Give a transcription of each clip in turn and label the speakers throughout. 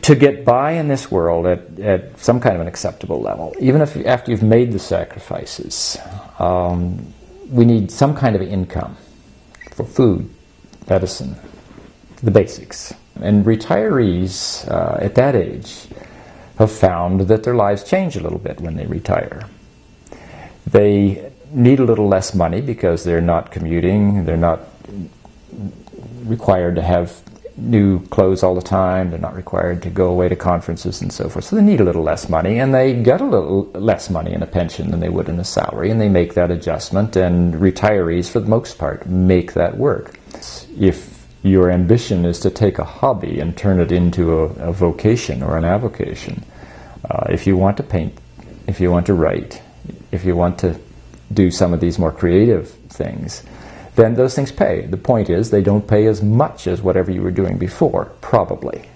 Speaker 1: to get by in this world at some kind of an acceptable level, even if after you've made the sacrifices, we need some kind of income for food, medicine, the basics. And retirees at that age have found that their lives change a little bit when they retire. They need a little less money because they're not commuting, they're not required to have new clothes all the time, they're not required to go away to conferences and so forth. So they need a little less money, and they get a little less money in a pension than they would in a salary, and they make that adjustment, and retirees, for the most part, make that work. If your ambition is to take a hobby and turn it into a vocation or an avocation, if you want to paint, if you want to write, if you want to do some of these more creative things, then those things pay. The point is, they don't pay as much as whatever you were doing before, probably,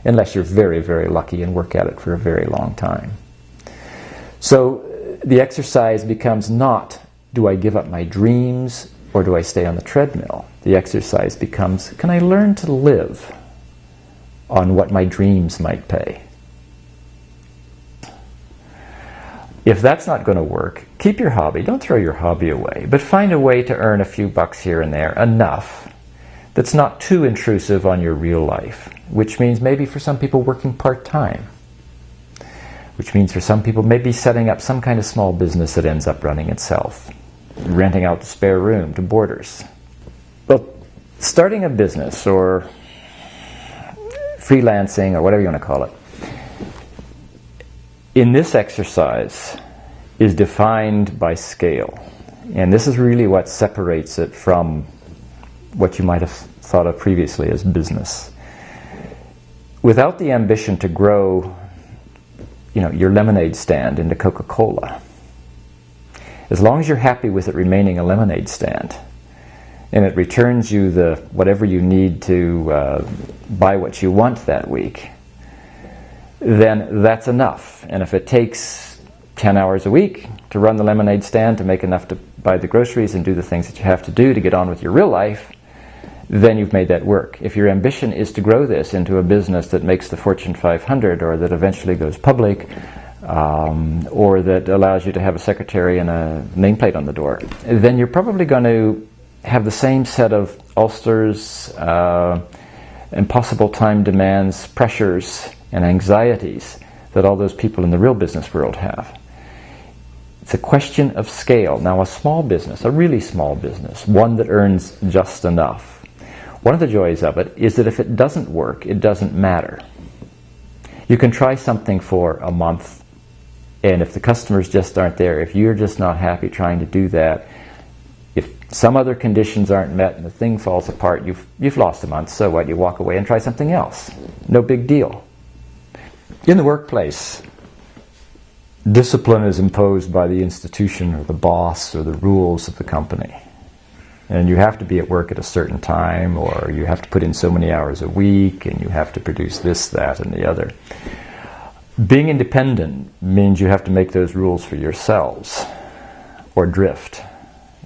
Speaker 1: unless you're very, very lucky and work at it for a very long time. So the exercise becomes not, do I give up my dreams or do I stay on the treadmill? The exercise becomes, can I learn to live on what my dreams might pay? If that's not going to work, keep your hobby. Don't throw your hobby away, but find a way to earn a few bucks here and there, enough that's not too intrusive on your real life, which means maybe for some people working part-time, which means for some people maybe setting up some kind of small business that ends up running itself, renting out the spare room to boarders. Well, starting a business or freelancing or whatever you want to call it, in this exercise is defined by scale. And this is really what separates it from what you might have thought of previously as business. Without the ambition to grow, your lemonade stand into Coca-Cola, as long as you're happy with it remaining a lemonade stand, and it returns you the whatever you need to buy what you want that week, then that's enough. And if it takes 10 hours a week to run the lemonade stand, to make enough to buy the groceries and do the things that you have to do to get on with your real life, then you've made that work. If your ambition is to grow this into a business that makes the Fortune 500, or that eventually goes public, or that allows you to have a secretary and a nameplate on the door, then you're probably going to have the same set of ulcers, impossible time demands, pressures, and anxieties that all those people in the real business world have. It's a question of scale. Now, a small business, a really small business, one that earns just enough, one of the joys of it is that if it doesn't work, it doesn't matter. You can try something for a month, and if the customers just aren't there, if you're just not happy trying to do that, if some other conditions aren't met and the thing falls apart, you've lost a month. So what? You walk away and try something else. No big deal. In the workplace, discipline is imposed by the institution or the boss or the rules of the company. And you have to be at work at a certain time, or you have to put in so many hours a week, and you have to produce this, that, and the other. Being independent means you have to make those rules for yourselves, or drift.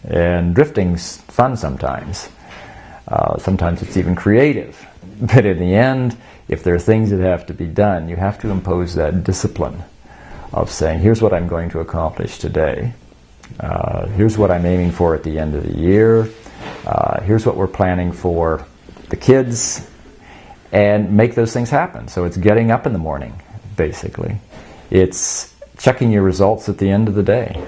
Speaker 1: And drifting's fun sometimes. Sometimes it's even creative. But in the end, if there are things that have to be done, you have to impose that discipline of saying, here's what I'm going to accomplish today. Here's what I'm aiming for at the end of the year. Here's what we're planning for the kids. And make those things happen. So it's getting up in the morning, basically. It's checking your results at the end of the day.